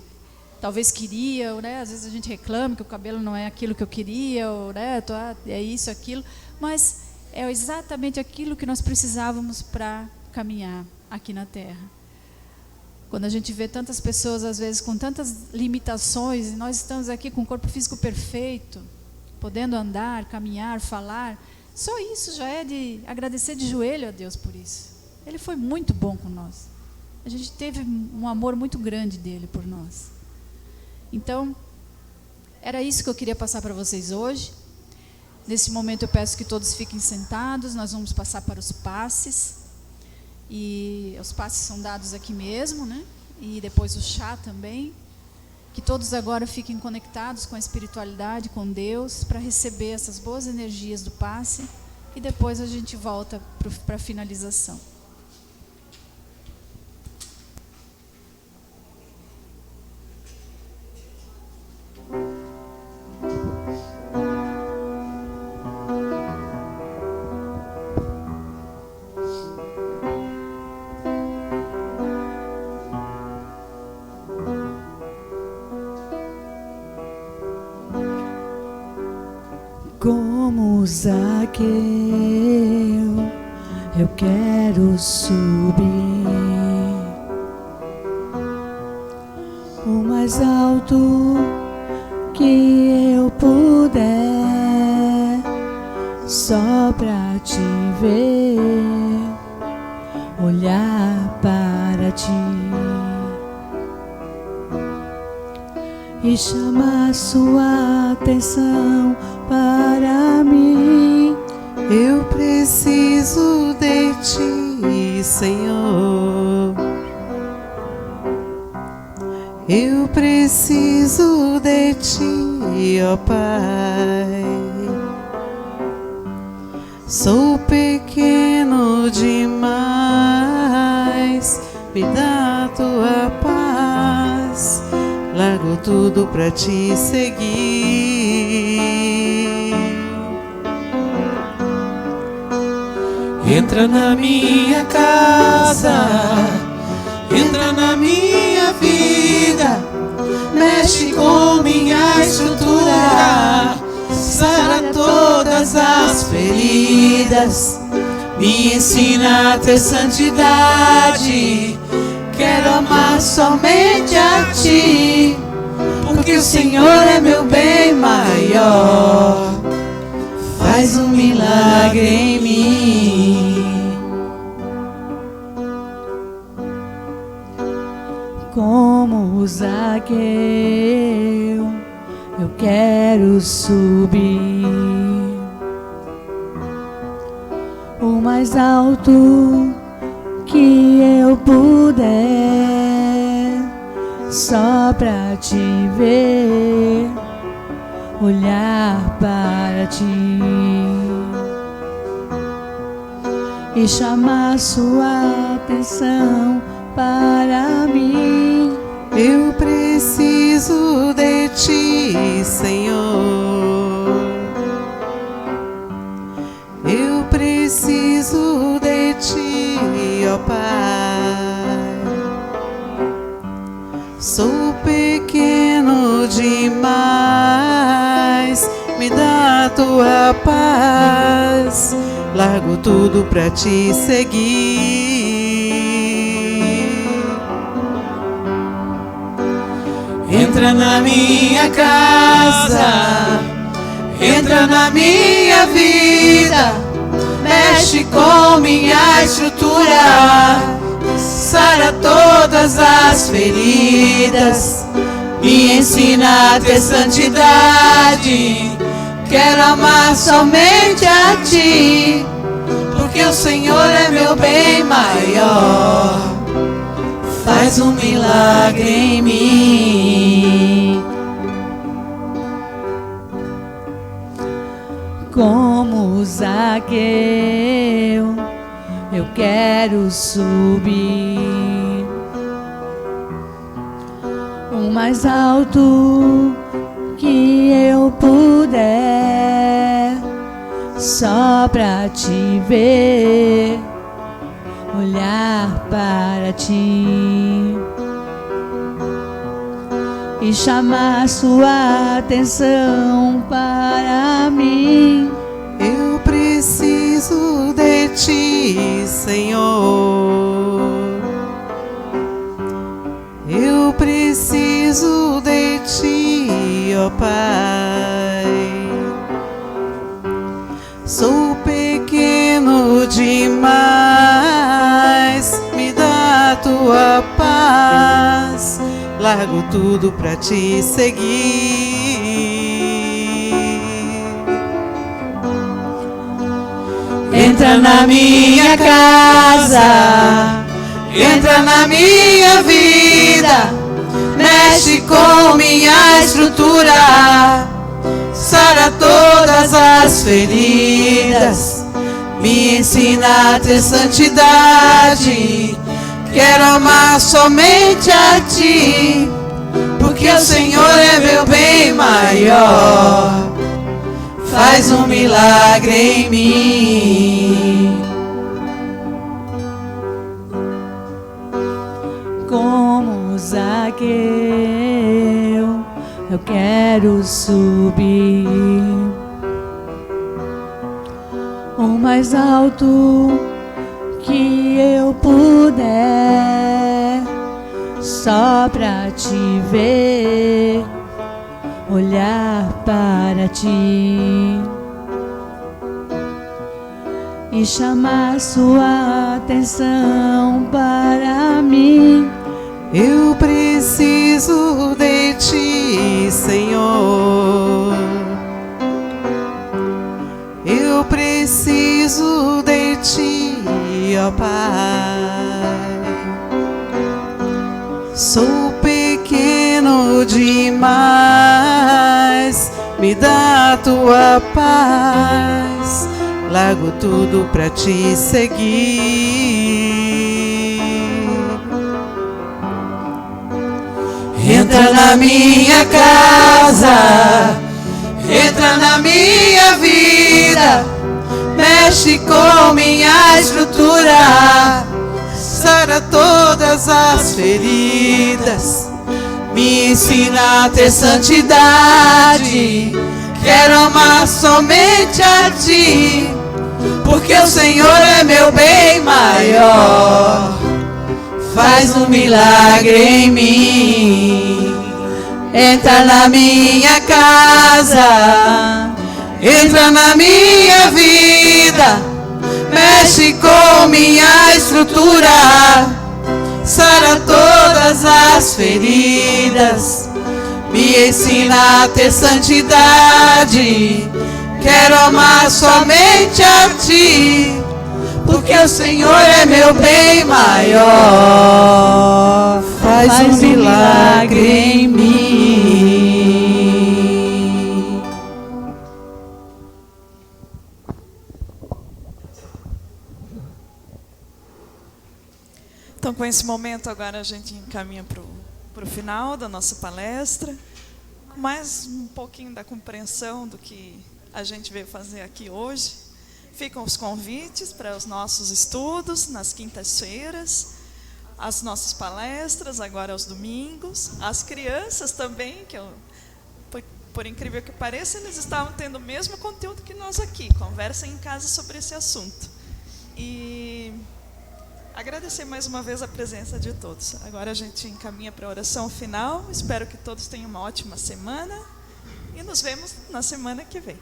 talvez queria, né? Às vezes a gente reclama que o cabelo não é aquilo que eu queria, ou, né, é isso, aquilo, mas é exatamente aquilo que nós precisávamos para caminhar aqui na Terra. Quando a gente vê tantas pessoas, às vezes, com tantas limitações, e nós estamos aqui com o corpo físico perfeito, podendo andar, caminhar, falar, só isso já é de agradecer de joelho a Deus por isso. Ele foi muito bom com nós. A gente teve um amor muito grande dele por nós. Então, era isso que eu queria passar para vocês hoje. Nesse momento eu peço que todos fiquem sentados, nós vamos passar para os passes. E os passes são dados aqui mesmo, né? E depois o chá também. Que todos agora fiquem conectados com a espiritualidade, com Deus, para receber essas boas energias do passe. E depois a gente volta para a finalização. Como Zaqueu, eu quero subir o mais alto que eu puder, só pra te ver, olhar para ti e chamar sua atenção para mim. Eu preciso de ti, Senhor. Eu preciso de ti, ó Pai. Sou pequeno demais, me dá a tua paz. Largo tudo pra te seguir. Entra na minha casa, entra na minha vida, mexe com minha estrutura, sara todas as feridas, me ensina a ter santidade. Quero amar somente a ti, porque o Senhor é meu bem maior. Faz um milagre em mim. Como Zaqueu, eu quero subir o mais alto que eu puder, só pra te ver, olhar para ti e chamar sua atenção para mim. Eu preciso de ti, Senhor. Eu preciso de ti, ó Pai. Sou pequeno demais, me dá a tua paz. Largo tudo pra te seguir. Entra na minha casa, entra na minha vida, mexe com minha estrutura, sara todas as feridas, me ensina a ter santidade. Quero amar somente a ti, porque o Senhor é meu bem maior. Faz um milagre em mim. Como Zaqueu, eu quero subir o mais alto que eu puder, só pra te ver, olhar para ti e chamar sua atenção para mim. Eu preciso de ti, Senhor. Eu preciso de ti, ó Pai. Sou pequeno demais, me dá a tua paz. Largo tudo pra te seguir. Entra na minha casa, entra na minha vida, mexe com minha estrutura, sara todas as feridas, me ensina a ter santidade. Quero amar somente a ti, porque o Senhor é meu bem maior. Faz um milagre em mim. Como Zaqueu, eu quero subir o mais alto que eu puder, só pra te ver, olhar para ti e chamar sua atenção para mim. Eu preciso de ti, Senhor. Eu preciso de ti, ó Pai. Sou pequeno demais, me dá a tua paz. Largo tudo pra te seguir. Entra na minha casa, entra na minha vida, mexe com minha estrutura, sara todas as feridas, me ensina a ter santidade. Quero amar somente a ti, porque o Senhor é meu bem maior. Faz um milagre em mim. Entra na minha casa, entra na minha vida, mexe com minha estrutura, sara todas as feridas, me ensina a ter santidade. Quero amar somente a ti, porque o Senhor é meu bem maior. Faz um milagre em mim. Então, com esse momento, agora a gente encaminha para o final da nossa palestra. Mais um pouquinho da compreensão do que a gente veio fazer aqui hoje. Ficam os convites para os nossos estudos nas quintas-feiras, as nossas palestras agora aos domingos, as crianças também, que eu por incrível que pareça, eles estavam tendo o mesmo conteúdo que nós aqui. Conversem em casa sobre esse assunto. E agradecer mais uma vez a presença de todos. Agora a gente encaminha para a oração final. Espero que todos tenham uma ótima semana. E nos vemos na semana que vem.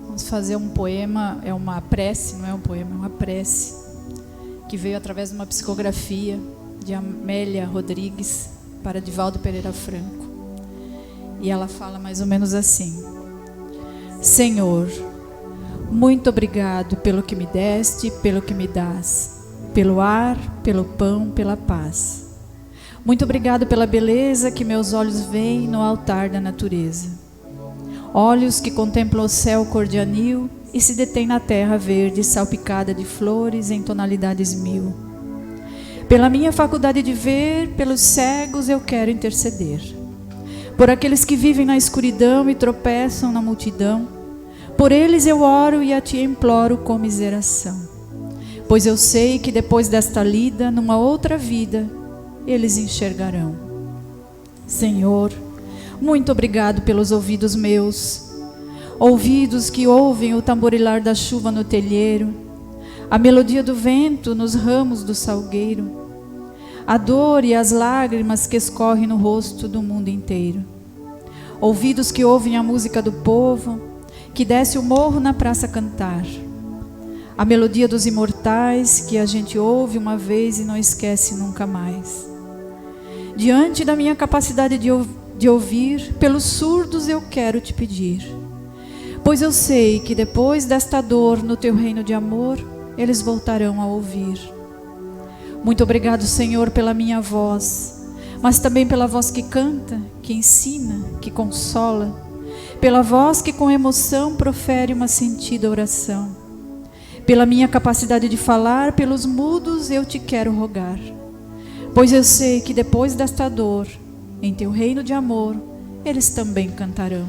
Vamos fazer um poema, é uma prece, não é um poema, é uma prece, que veio através de uma psicografia de Amélia Rodrigues para Divaldo Pereira Franco. E ela fala mais ou menos assim: Senhor, muito obrigado pelo que me deste, pelo que me dás, pelo ar, pelo pão, pela paz. Muito obrigado pela beleza que meus olhos veem no altar da natureza. Olhos que contemplam o céu cor de anil e se detêm na terra verde salpicada de flores em tonalidades mil. Pela minha faculdade de ver, pelos cegos eu quero interceder. Por aqueles que vivem na escuridão e tropeçam na multidão, por eles eu oro e a ti imploro comiseração. Pois eu sei que depois desta lida, numa outra vida, eles enxergarão. Senhor, muito obrigado pelos ouvidos meus, ouvidos que ouvem o tamborilar da chuva no telheiro, a melodia do vento nos ramos do salgueiro, a dor e as lágrimas que escorrem no rosto do mundo inteiro. Ouvidos que ouvem a música do povo, que desce o morro na praça cantar, a melodia dos imortais que a gente ouve uma vez e não esquece nunca mais. Diante da minha capacidade de ouvir, pelos surdos eu quero te pedir, pois eu sei que depois desta dor no teu reino de amor, eles voltarão a ouvir. Muito obrigado, Senhor, pela minha voz, mas também pela voz que canta, que ensina, que consola, pela voz que com emoção profere uma sentida oração. Pela minha capacidade de falar, pelos mudos eu te quero rogar, pois eu sei que depois desta dor, em teu reino de amor, eles também cantarão.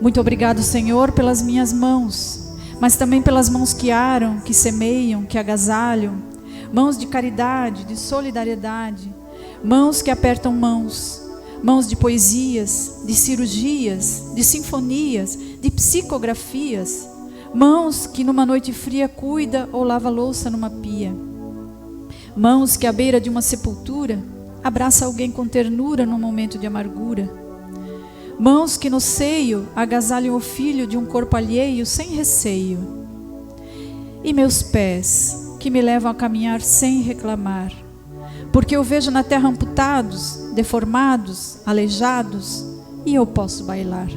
Muito obrigado, Senhor, pelas minhas mãos, mas também pelas mãos que aram, que semeiam, que agasalham, mãos de caridade, de solidariedade, mãos que apertam mãos, mãos de poesias, de cirurgias, de sinfonias, de psicografias, mãos que numa noite fria cuida ou lava louça numa pia, mãos que à beira de uma sepultura abraça alguém com ternura num momento de amargura, mãos que no seio agasalham o filho de um corpo alheio sem receio, e meus pés que me levam a caminhar sem reclamar, porque eu vejo na terra amputados, deformados, aleijados, e eu posso bailar.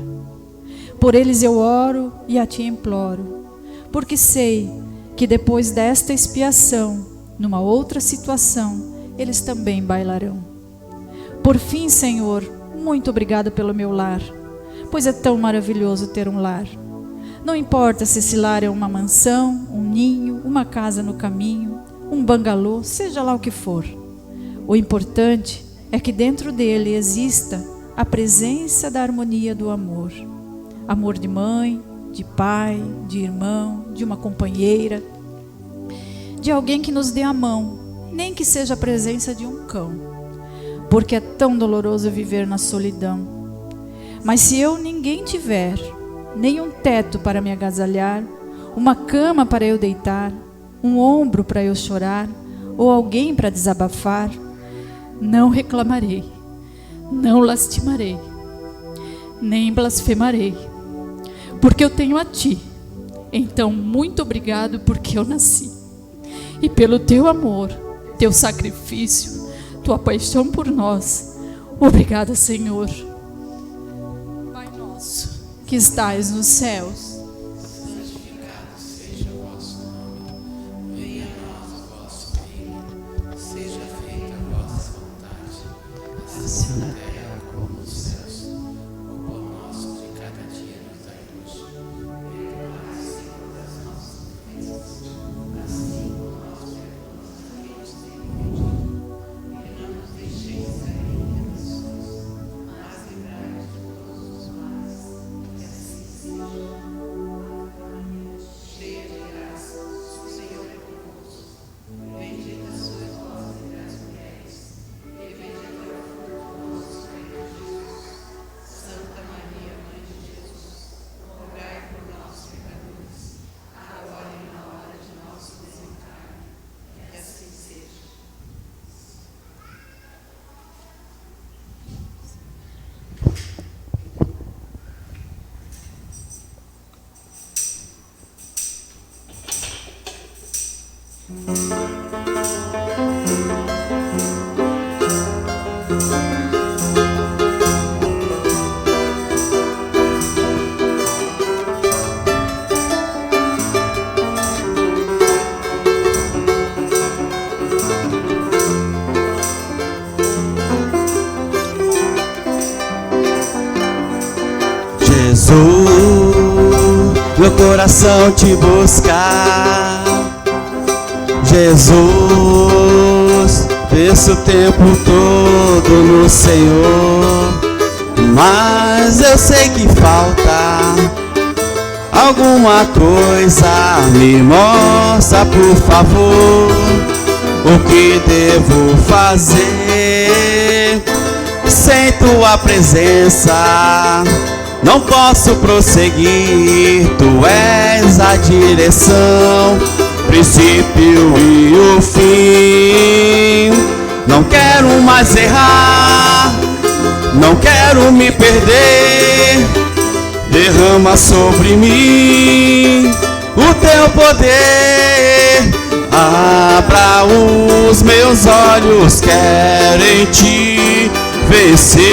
Por eles eu oro e a ti imploro, porque sei que depois desta expiação, numa outra situação, eles também bailarão. Por fim, Senhor, muito obrigado pelo meu lar, pois é tão maravilhoso ter um lar. Não importa se esse lar é uma mansão, um ninho, uma casa no caminho, um bangalô, seja lá o que for. O importante é que dentro dele exista a presença da harmonia do amor. Amor de mãe, de pai, de irmão, de uma companheira, de alguém que nos dê a mão, nem que seja a presença de um cão, porque é tão doloroso viver na solidão. Mas se eu ninguém tiver, nem um teto para me agasalhar, uma cama para eu deitar, um ombro para eu chorar, ou alguém para desabafar, não reclamarei, não lastimarei, nem blasfemarei, porque eu tenho a ti. Então, muito obrigado porque eu nasci, e pelo teu amor, teu sacrifício, tua paixão por nós. Obrigada, Senhor. Pai nosso, que estais nos céus, Santificado seja o vosso nome. Venha a nós o vosso reino. Seja feita a vossa vontade, assim na terra como nos céus. O pão nosso de cada dia nos dai hoje. Perdoai, Senhor, as nossas ofensas, assim como nós perdoamos a quem nos tem ofendido. E não nos deixeis cair em tentações, mas livrai-nos de todos os males. Que assim seja. Jesus, meu coração te buscar. Jesus, penso o tempo todo no Senhor, mas eu sei que falta alguma coisa. Me mostra, por favor, o que devo fazer. Sem tua presença não posso prosseguir. Tu és a direção, princípio e o fim. Não quero mais errar, não quero me perder. Derrama sobre mim o teu poder. Abra os meus olhos, quero em ti vencer.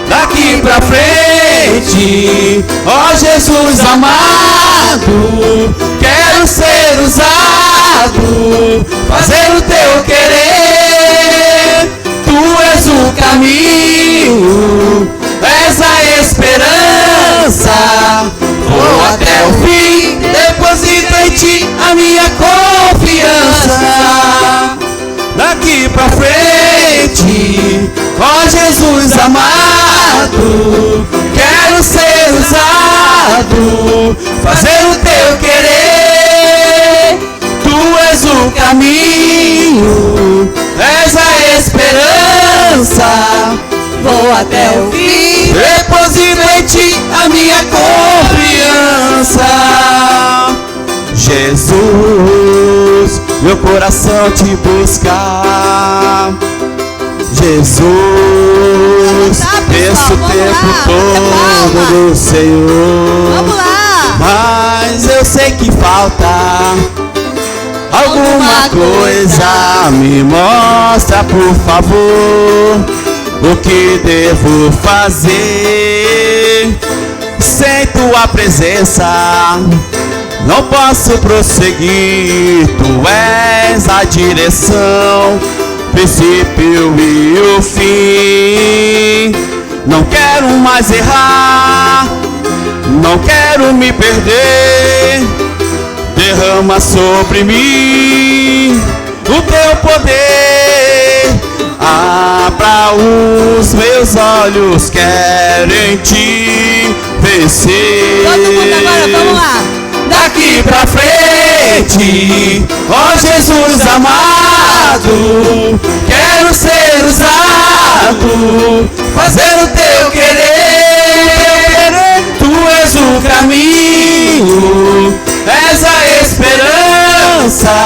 Daqui pra frente, ó Jesus amado, quero ser usado, fazer o teu querer. Tu és o caminho, és a esperança. Vou até o fim, deposito em ti a minha confiança. Daqui pra frente, ó Jesus amado, quero ser usado, fazer o teu querer. Tu és o caminho, és a esperança. Vou até o fim, deposito em ti a minha confiança. Jesus, meu coração te buscar. Jesus, penso o tempo todo no Senhor. Vamos lá! Mas eu sei que falta alguma coisa. Me mostra, por favor, o que devo fazer. Sem tua presença não posso prosseguir. Tu és a direção, princípio e o fim. Não quero mais errar, não quero me perder. Derrama sobre mim o teu poder. Abra os meus olhos, quero em ti vencer. Todo mundo agora, vamos lá! Daqui pra frente, ó Jesus amado, quero ser usado, fazer o teu querer. Tu és o caminho, és a esperança.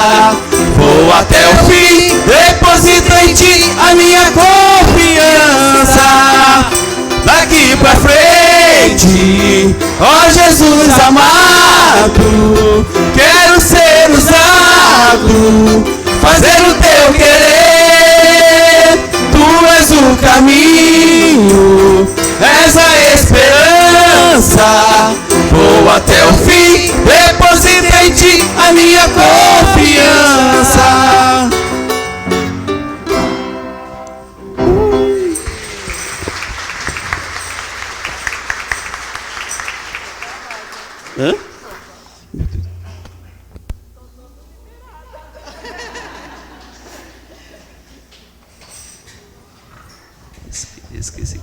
Vou até o fim, deposito em ti a minha confiança. Daqui pra frente, ó Jesus amado, quero ser usado, fazer o teu querer. Tu és o caminho, és a esperança. Vou até o fim, deposito em ti a minha confiança. Hã? Esqueci.